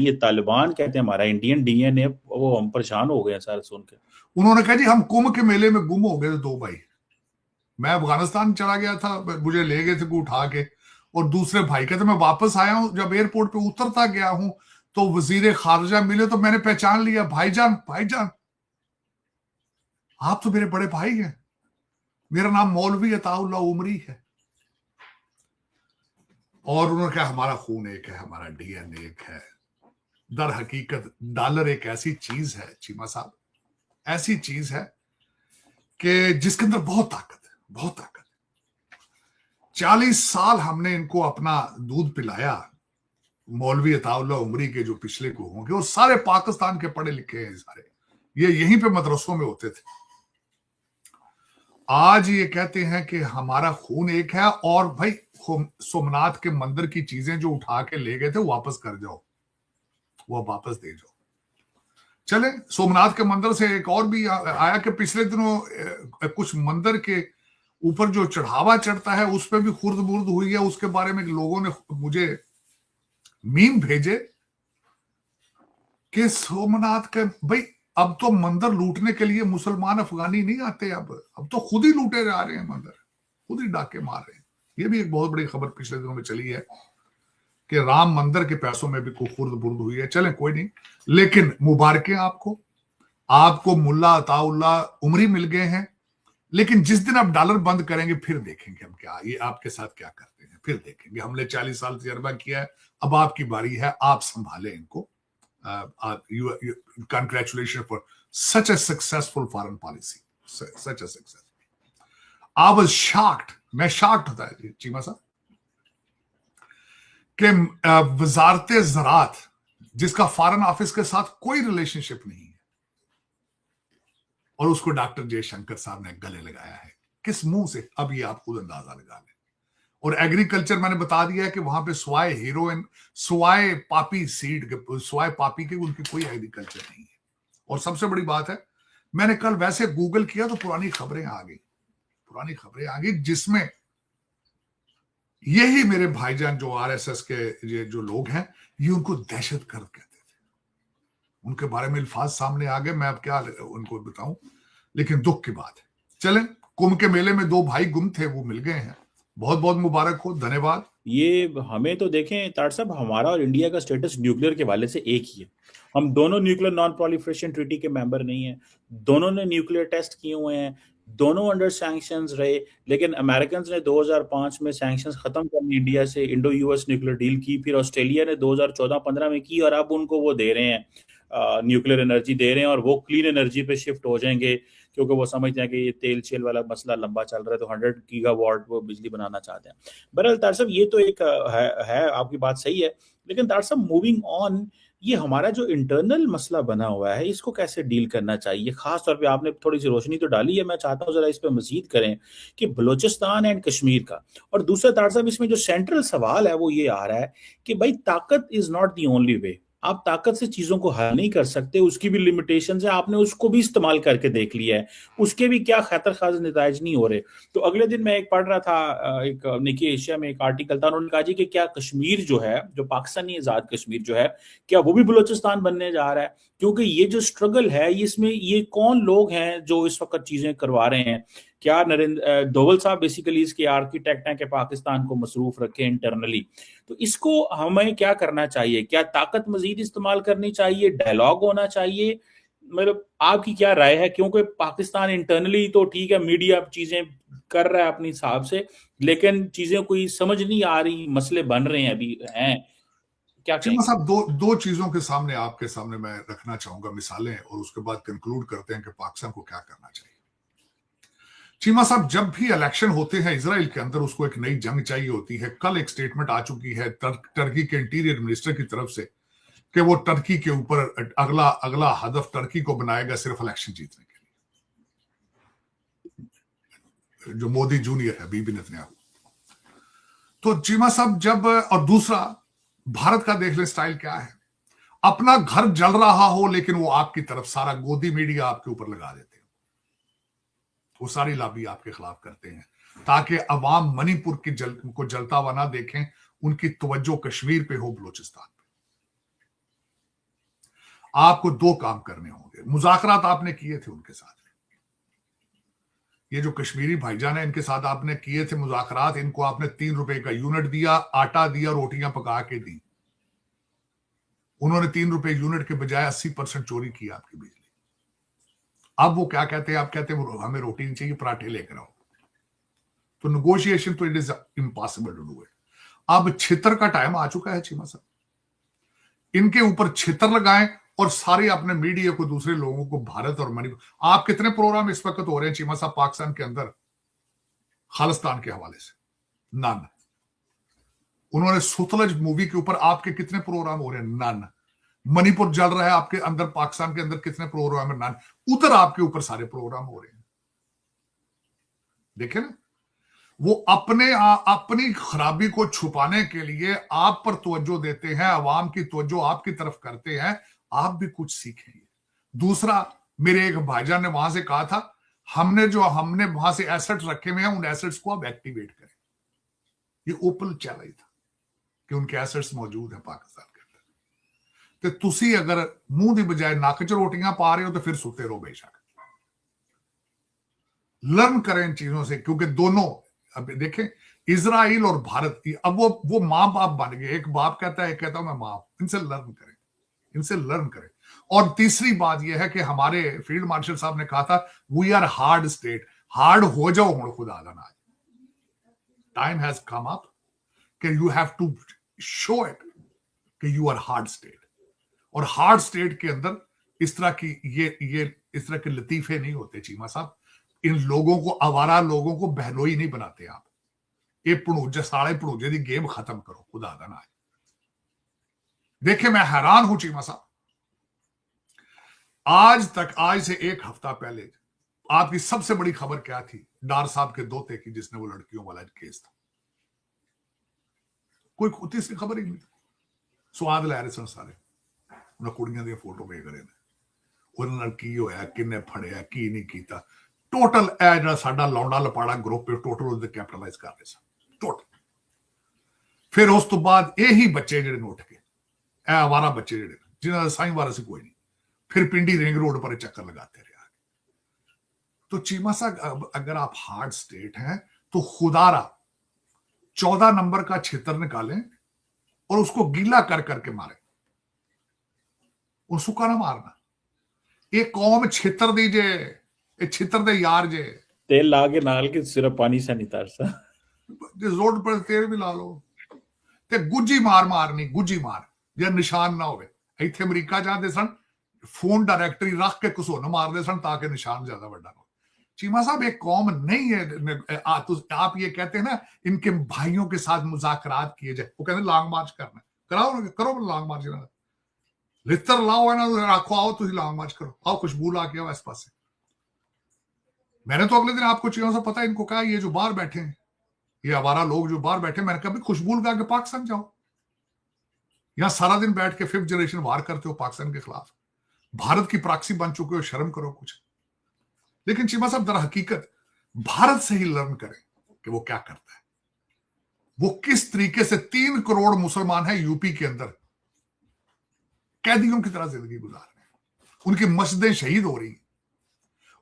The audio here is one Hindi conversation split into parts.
ये तालिबान कहते हैं हमारा इंडियन डीएनए, वो हम परेशान हो गए हैं सारे सुन के। उन्होंने कहा जी हम कुंभ के मेले में गुम हो गए थे दो भाई। मैं अफगानिस्तान चला गया था, मुझे ले गए थे उठा के, और दूसरे भाई कहते मैं वापस आया हूं, जब एयरपोर्ट पे उतरता गया हूं तो वजीर खारजा मिले तो मैंने पहचान लिया, भाईजान भाईजान आप तो मेरे बड़े भाई हैं, मेरा नाम मौलवी अताउल्ला उमरी है। और उन्होंने कहा हमारा खून एक है, हमारा डीएनए एक है। दर हकीकत डॉलर एक ऐसी चीज है चीमा साहब, ऐसी चीज है कि जिसके अंदर बहुत ताकत है, बहुत ताकत है। 40 साल हमने इनको अपना दूध पिलाया, मौलवी अताउल्ला उमरी के जो पिछले को होंगे, और सारे पाकिस्तान के पढ़े लिखे हैं सारे, ये यहीं पे मदरसों में होते थे। आज ये कहते हैं कि हमारा खून एक है, और भाई सोमनाथ के मंदिर की चीजें जो उठा के ले गए थे वापस कर जाओ, वो वापस दे जाओ। चले, सोमनाथ के मंदिर से एक और भी आया कि पिछले दिनों कुछ मंदिर के ऊपर जो चढ़ावा चढ़ता है उस पर भी खुर्द बुर्द हुई है। उसके बारे में लोगों ने मुझे मीम भेजे कि सोमनाथ के भाई अब तो मंदिर लूटने के लिए मुसलमान अफगानी नहीं आते, अब तो खुद ही लूटे जा रहे हैं मंदिर, खुद ही डाके मार रहे हैं। ये भी एक बहुत बड़ी खबर पिछले दिनों में चली है कि राम मंदिर के पैसों में भी कोई खुर्द बुर्द हुई है। चलें कोई नहीं, लेकिन मुबारकें आपको, आपको मुल्ला अताउल्ला उमरी मिल गए हैं। लेकिन जिस दिन आप डॉलर बंद करेंगे फिर देखेंगे हम क्या, ये आपके साथ क्या करते हैं, फिर देखेंगे। हमने 40 साल तजर्बा किया है, अब आपकी बारी है, आप संभालें इनको। Congratulations for such a successful foreign policy, such a success. I was shocked, मैं shocked होता है चीमा साहब कि वजारत ज़राअत जिसका फॉरेन ऑफिस के साथ कोई रिलेशनशिप नहीं है, और उसको डॉक्टर जयशंकर साहब ने गले लगाया है। किस मुंह से, अब ये आप खुद अंदाजा लगा लें। और एग्रीकल्चर मैंने बता दिया है कि वहां पे स्वाय हीरोइन, स्वाय पापी सीड, स्वाय पापी के उनकी कोई एग्रीकल्चर नहीं है। और सबसे बड़ी बात है, मैंने कल वैसे गूगल किया तो पुरानी खबरें आ गई, जिसमें यही मेरे भाईजान जो आरएसएस के ये जो लोग हैं, ये उनको दहशतगर्द कहते थे। उनके बारे में अल्फाज सामने आ गए, मैं अब क्या उनको बताऊं, लेकिन दुख की बात है। चलें, कुंभ के मेले में दो भाई गुम थे, वो मिल गए हैं, बहुत बहुत मुबारक हो, धन्यवाद। ये हमें तो देखें तार साहब, हमारा और इंडिया का स्टेटस न्यूक्लियर के वाले से एक ही है। हम दोनों न्यूक्लियर नॉन प्रोलिफरेशन ट्रीटी के मेंबर नहीं हैं, दोनों ने न्यूक्लियर टेस्ट किए हुए हैं, दोनों अंडर सैंक्शंस रहे। लेकिन अमेरिकन ने 2005 में सैंक्शंस खत्म करने इंडिया से इंडो यूएस न्यूक्लियर डील की, फिर ऑस्ट्रेलिया ने 2014-15 में की, और अब उनको वो दे रहे हैं, न्यूक्लियर एनर्जी दे रहे हैं, और वो क्लीन एनर्जी पे शिफ्ट हो जाएंगे, क्योंकि वो समझते हैं कि ये तेल शेल वाला मसला लंबा चल रहा है, तो 100 गीगावाट वो बिजली बनाना चाहते हैं। बहरहाल तार साहब, ये तो एक है आपकी बात सही है। लेकिन तार साहब, मूविंग ऑन, ये हमारा जो इंटरनल मसला बना हुआ है, इसको कैसे डील करना चाहिए? खास तौर पे आपने थोड़ी सी रोशनी तो डाली है, मैं चाहता हूँ जरा इस पे मजीद करें कि बलूचिस्तान एंड कश्मीर का। और दूसरा तार साहब, इसमें जो सेंट्रल सवाल है वो ये आ रहा है कि भाई ताकत is not the only way. आप ताकत से चीजों को हल नहीं कर सकते, उसकी भी लिमिटेशंस है, आपने उसको भी इस्तेमाल करके देख लिया है, उसके भी क्या खैतर खास नताइज नहीं हो रहे। तो अगले दिन मैं एक पढ़ रहा था, एक निकी एशिया में एक आर्टिकल था, उन्होंने कहा जी कि क्या कश्मीर जो है, जो पाकिस्तानी आजाद कश्मीर जो है, क्या वो भी बलूचिस्तान बनने जा रहा है? क्योंकि ये जो स्ट्रगल है, इसमें ये कौन लोग हैं जो इस वक्त चीजें करवा रहे हैं? क्या नरेंद्र दोवल साहब बेसिकली इसके आर्किटेक्ट हैं कि पाकिस्तान को मसरूफ रखें इंटरनली? तो इसको हमें क्या करना चाहिए? क्या ताकत मजीद इस्तेमाल करनी चाहिए, डायलॉग होना चाहिए? मतलब आपकी क्या राय है? क्योंकि पाकिस्तान इंटरनली तो ठीक है, मीडिया चीजें कर रहा है अपने हिसाब से, लेकिन चीजें कोई समझ नहीं आ रही, मसले बन रहे हैं, अभी हैं, क्या चीमा कहेंगे? साहब, दो चीजों के सामने आपके सामने मैं रखना चाहूंगा मिसालें, और उसके बाद कंक्लूड करते हैं कि पाकिस्तान को क्या करना चाहिए। चीमा साहब, जब भी इलेक्शन होते हैं इसराइल के अंदर, उसको एक नई जंग चाहिए होती है। कल एक स्टेटमेंट आ चुकी है टर्की के इंटीरियर मिनिस्टर की तरफ से कि वो टर्की के ऊपर अगला अगला हदफ टर्की को बनाएगा सिर्फ इलेक्शन जीतने के लिए, जो मोदी जूनियर है, बीबी नेतन्याहू। तो चीमा साहब, जब, और दूसरा भारत का देख ले स्टाइल क्या है, अपना घर जल रहा हो लेकिन वो आपकी तरफ सारा गोदी मीडिया आपके ऊपर लगा देते हैं, वो सारी लॉबी आपके खिलाफ करते हैं ताकि अवाम मणिपुर की को जलता हुआ ना देखें, उनकी तवज्जो कश्मीर पे हो, बलूचिस्तान पे। आपको दो काम करने होंगे। मुज़ाकरात आपने किए थे उनके साथ, ये जो कश्मीरी भाईजान है इनके साथ आपने किए थे मुज़ाकरात, इनको आपने 3 रुपए का यूनिट दिया, आटा दिया, रोटियां पका के दी। उन्होंने 3 रुपए यूनिट के बजाय 80% चोरी की आपकी बिजली। अब वो क्या कहते हैं, आप कहते हैं हमें रोटी नहीं चाहिए, पराठे लेकर आओ। तो नेगोशिएशन तो it is impossible to do it. अब छितर का टाइम आ चुका है चीमा साहब, इनके ऊपर छितर लगाएं और सारे अपने मीडिया को, दूसरे लोगों को, भारत और मणिपुर। आप कितने प्रोग्राम इस वक्त हो रहे हैं चीमा साहब पाकिस्तान के अंदर खालिस्तान के हवाले से? नन। उन्होंने सुतलज मूवी के ऊपर आपके कितने प्रोग्राम हो रहे हैं? नन। मणिपुर जल रहा है आपके अंदर, पाकिस्तान के अंदर कितने प्रोग्राम है? नन। उधर आपके ऊपर सारे प्रोग्राम हो रहे हैं। देखे ना, वो अपनी खराबी को छुपाने के लिए आप पर तवज्जो देते हैं, अवाम की तवज्जो आपकी तरफ करते हैं। आप भी कुछ सीखेंगे। दूसरा, मेरे एक भाईजान ने वहां से कहा था, हमने वहां से एसेट्स रखे हुए हैं, उन एसेट्स को आप एक्टिवेट करें। ये ओपन चैलेंज था कि उनके एसेट्स मौजूद है पाकिस्तान के अंदर। तो तुसी अगर मुंह की बजाय नक च रोटियां पा रहे हो तो फिर सुते रहो बेशक। लर्न करें इन चीजों से, क्योंकि दोनों, अब देखें इजराइल और भारत की, अब वो माँ बाप बन गए। एक बाप कहता है, एक कहता हूं मैं माँ। इनसे लर्न करें, इनसे लर्न करें। और तीसरी बात यह है कि हमारे फील्ड मार्शल साहब ने कहा था, we are hard state. Hard हो जाओ हूं खुदा दा नाज। टाइम हैज कम अप कि you have to show it कि यू आर हार्ड स्टेट। और हार्ड स्टेट के अंदर इस तरह की ये इस तरह के लतीफे नहीं होते चीमा साहब। इन लोगों को, आवारा लोगों को बहनोई नहीं बनाते आप। ये भणूजे साले भणूजे की गेम खत्म करो खुदा दा नाज। देखे, मैं हैरान हूं चीमा साहब, आज से एक हफ्ता पहले आपकी सबसे बड़ी खबर क्या थी? डार साहब के दोते की, जिसने वो लड़कियों वाला केस था। कोई तीसरी खबर ही नहीं। स्वाद लै रहे सन सारे, उन्हें कुड़ियां दी फोटो वेख रहे ने, उन्हें नाल की होया, किन्ने फड़िया, की नहीं कीता। टोटल ए साडा लौंडा लपाड़ा ग्रुप है, टोटल उसदे कैपिटलाइज कर रहे सन टोटल। फिर उस तो बाद यही बच्चे जिहड़े उठ के, ए आवारा बच्चे जिहड़े जिन्हां दा साईं वारस कोई नहीं, फिर पिंडी रिंग रोड पर चक्कर लगाते रहे। तो चीमा साहब, अगर आप हार्ड स्टेट हैं तो खुदारा 14 नंबर का छितर निकालें और उसको गीला कर करके मारे, और सूखा ना मारना। ये कौम छितर दी जे, ये छितर दे यार जे। तेल ला के नाल के सिर्फ पानी से नहीं तरसा। जिस रोड पर तेल भी ला लो ते गुज्जी मार मारनी, गुज्जी मार जे निशान ना होवे। इत्थे अमरीका जाते सन, फोन डायरेक्टरी रख के घसोन मारते सन ताकि निशान ज्यादा बड़ा हो। चीमा साहब, एक कौम नहीं है। आप ये कहते हैं ना, इनके भाइयों के साथ मुज़ाकरात किए जाए, वो कहते लॉन्ग मार्च करना, कराओ, करो लॉन्ग मार्च। लितर लाओ ना, रखो, आओ तुम लॉन्ग मार्च करो, आओ खुशबू ला के आओ इस पास से। मैंने तो अगले दिन आपको चीजों से पता, इनको कहा, ये जो बाहर बैठे हैं, ये आवारा लोग जो बाहर बैठे, मैंने कहा खुशबू लगा के पाकिस्तान जाओ। यहां सारा दिन बैठ के 5th जनरेशन वार करते हो पाकिस्तान के खिलाफ, भारत की प्रॉक्सी बन चुके हो, शर्म करो कुछ। लेकिन चीमा साहब, दर हकीकत भारत से ही लर्न करें कि वो क्या करता है। वो किस तरीके से 3 करोड़ मुसलमान है यूपी के अंदर, कैदियों की तरह जिंदगी गुजार रहे हैं। उनकी मस्जिदें शहीद हो रही,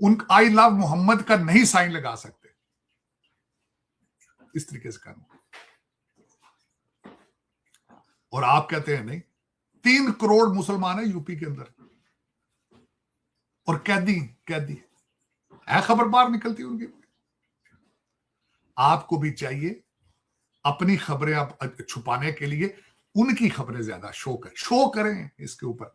उन आई लव मोहम्मद का नहीं साइन लगा सकते, इस तरीके से कानून। और आप कहते हैं नहीं, 3 करोड़ मुसलमान है यूपी के अंदर, और कैदी है, खबर बाहर निकलती उनकी। आपको भी चाहिए अपनी खबरें आप छुपाने के लिए उनकी खबरें ज्यादा शो करें इसके ऊपर।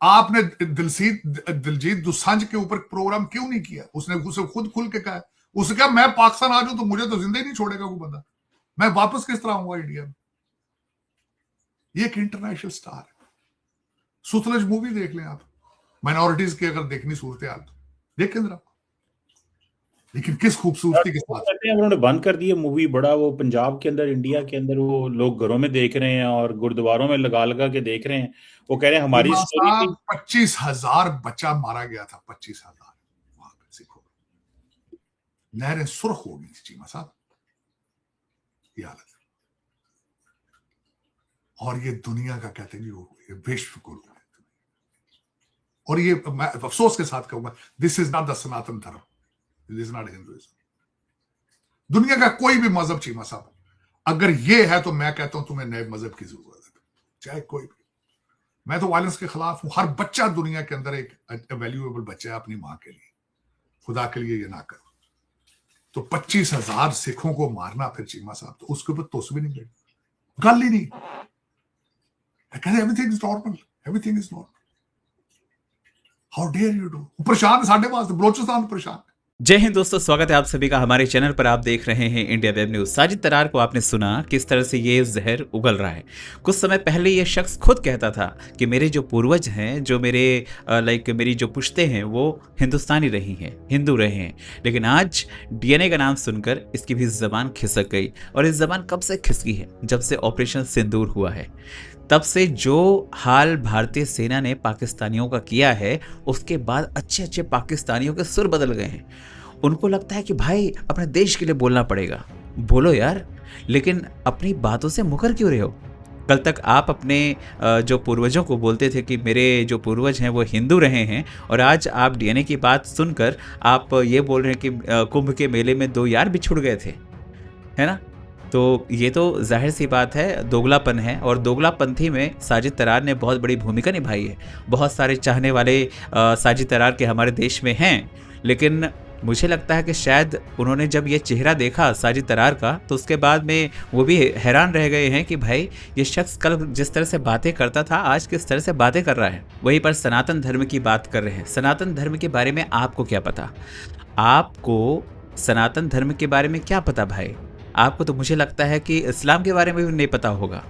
आपने दिलजीत दोसांझ के ऊपर प्रोग्राम क्यों नहीं किया? उसने उसे खुद खुल के कहा, उसने कहा मैं पाकिस्तान आ जाऊं तो मुझे तो जिंदा ही नहीं छोड़ेगा वो बंदा, मैं वापस किस तरह आऊंगा इंडिया में। ये एक इंटरनेशनल स्टार है। सुतलज मूवी देख लें आप, माइनॉरिटीज की अगर देखनी सूरत हाल तो देखें जरा, लेकिन किस खूबसूरती के साथ। कहते हैं उन्होंने बंद कर दिया मूवी, बड़ा वो पंजाब के अंदर, इंडिया के अंदर वो लोग घरों में देख रहे हैं और गुरुद्वारों में लगा लगा के देख रहे हैं। वो कह रहे हैं हमारी स्टोरी थी। 25,000 बच्चा मारा गया था, 25,000 वहां पे सिखों, लहरें सुर्ख हो गई थी चीमा साहब, ये हालत। और ये दुनिया का कहते हैं, ये विश्व गुरु है, और ये मैं अफसोस के साथ कहूंगा, दिस इज नॉट द सनातन धर्म, दिस इज नॉट हिंदुइज्म। दुनिया का कोई भी मजहब चीमा साहब अगर ये है तो मैं कहता हूं तुम्हें नए मजहब की जरूरत है, चाहे कोई भी। मैं तो वायलेंस के खिलाफ हूं। हर बच्चा दुनिया के अंदर एक वैल्यूएबल बच्चा है अपनी मां के लिए, खुदा के लिए ये ना करो। तो 25,000 सिखों को मारना फिर चीमा साहब, तो उसके ऊपर तोस भी नहीं लगी, गल ही नहीं। Everything is normal, everything is normal, how dare you do. परेशान साढ़े वास्ते बलोचिस्तान परेशान। जय हिंद दोस्तों, स्वागत है आप सभी का हमारे चैनल पर। आप देख रहे हैं इंडिया वेब न्यूज। साजिद तरार को आपने सुना किस तरह से ये जहर उगल रहा है। कुछ समय पहले ये शख्स खुद कहता था कि मेरे जो पूर्वज हैं, जो मेरे मेरी जो पुश्ते हैं वो हिंदुस्तानी रही हैं, हिंदू रहे हैं। लेकिन आज डीएनए का नाम सुनकर इसकी भी जबान खिसक गई। और इस जबान कब से खिसकी है? जब से ऑपरेशन सिंदूर हुआ है, तब से जो हाल भारतीय सेना ने पाकिस्तानियों का किया है, उसके बाद अच्छे अच्छे पाकिस्तानियों के सुर बदल गए हैं। उनको लगता है कि भाई अपने देश के लिए बोलना पड़ेगा। बोलो यार, लेकिन अपनी बातों से मुकर क्यों रहे हो? कल तक आप अपने जो पूर्वजों को बोलते थे कि मेरे जो पूर्वज हैं वो हिंदू रहे हैं, और आज आप डीएनए की बात सुनकर आप ये बोल रहे हैं कि कुंभ के मेले में 2 यार बिछुड़ गए थे, है ना? तो ये तो जाहिर सी बात है, दोगलापन है। और दोगलापंथी में साजिद तरार ने बहुत बड़ी भूमिका निभाई है। बहुत सारे चाहने वाले साजिद तरार के हमारे देश में हैं, लेकिन मुझे लगता है कि शायद उन्होंने जब ये चेहरा देखा साजिद तरार का, तो उसके बाद में वो भी हैरान रह गए हैं कि भाई ये शख्स कल जिस तरह से बातें करता था, आज किस तरह से बातें कर रहा है। वहीं पर सनातन धर्म की बात कर रहे हैं। सनातन धर्म के बारे में आपको क्या पता? आपको सनातन धर्म के बारे में क्या पता भाई? आपको तो मुझे लगता है कि इस्लाम के बारे में भी नहीं पता होगा,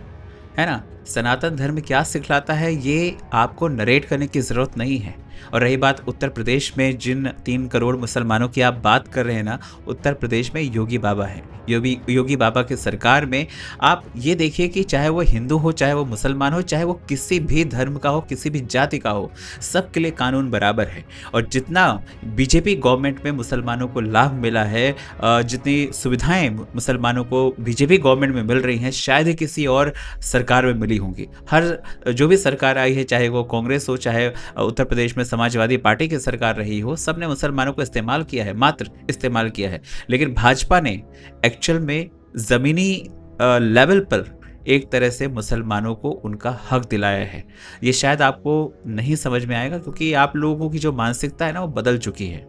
है ना? सनातन धर्म क्या सिखलाता है ये आपको नरेट करने की ज़रूरत नहीं है। और रही बात उत्तर प्रदेश में जिन 3 करोड़ मुसलमानों की आप बात कर रहे हैं ना, उत्तर प्रदेश में योगी बाबा हैं। योगी बाबा की सरकार में आप ये देखिए कि चाहे वो हिंदू हो, चाहे वो मुसलमान हो, चाहे वो किसी भी धर्म का हो, किसी भी जाति का हो, सबके लिए कानून बराबर है। और जितना बीजेपी गवर्नमेंट में मुसलमानों को लाभ मिला है, जितनी सुविधाएं मुसलमानों को बीजेपी गवर्नमेंट में मिल रही हैं, शायद ही किसी और सरकार में मिली होंगी। हर जो भी सरकार आई है, चाहे वो कांग्रेस हो, चाहे उत्तर प्रदेश में समाजवादी पार्टी की सरकार रही हो, सबने मुसलमानों को इस्तेमाल किया है, मात्र इस्तेमाल किया है। लेकिन भाजपा ने एक्चुअल में ज़मीनी लेवल पर एक तरह से मुसलमानों को उनका हक दिलाया है। ये शायद आपको नहीं समझ में आएगा, क्योंकि आप लोगों की जो मानसिकता है ना, वो बदल चुकी है।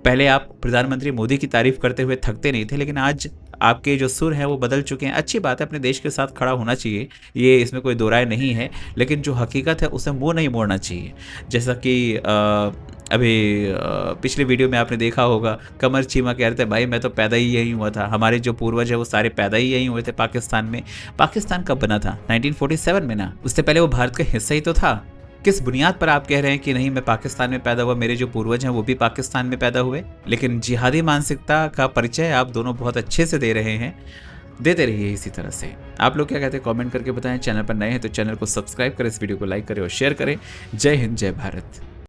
पहले आप प्रधानमंत्री मोदी की तारीफ करते हुए थकते नहीं थे, लेकिन आज आपके जो सुर हैं वो बदल चुके हैं। अच्छी बात है, अपने देश के साथ खड़ा होना चाहिए, ये इसमें कोई दो राय नहीं है, लेकिन जो हकीकत है उसे मुंह नहीं मोड़ना चाहिए। जैसा कि अभी पिछले वीडियो में आपने देखा होगा, कमर चीमा कह रहे थे भाई मैं तो पैदा ही यहीं हुआ था, हमारे जो पूर्वज है वो सारे पैदा ही यहीं हुए थे पाकिस्तान में। पाकिस्तान कब बना था? 1947 में ना, उससे पहले वो भारत का हिस्सा ही तो था। किस बुनियाद पर आप कह रहे हैं कि नहीं मैं पाकिस्तान में पैदा हुआ, मेरे जो पूर्वज हैं वो भी पाकिस्तान में पैदा हुए? लेकिन जिहादी मानसिकता का परिचय आप दोनों बहुत अच्छे से दे रहे हैं, देते रहिए इसी तरह से। आप लोग क्या कहते हैं कमेंट करके बताएं। चैनल पर नए हैं तो चैनल को सब्सक्राइब करें, इस वीडियो को लाइक करें और शेयर करें। जय हिंद, जय भारत।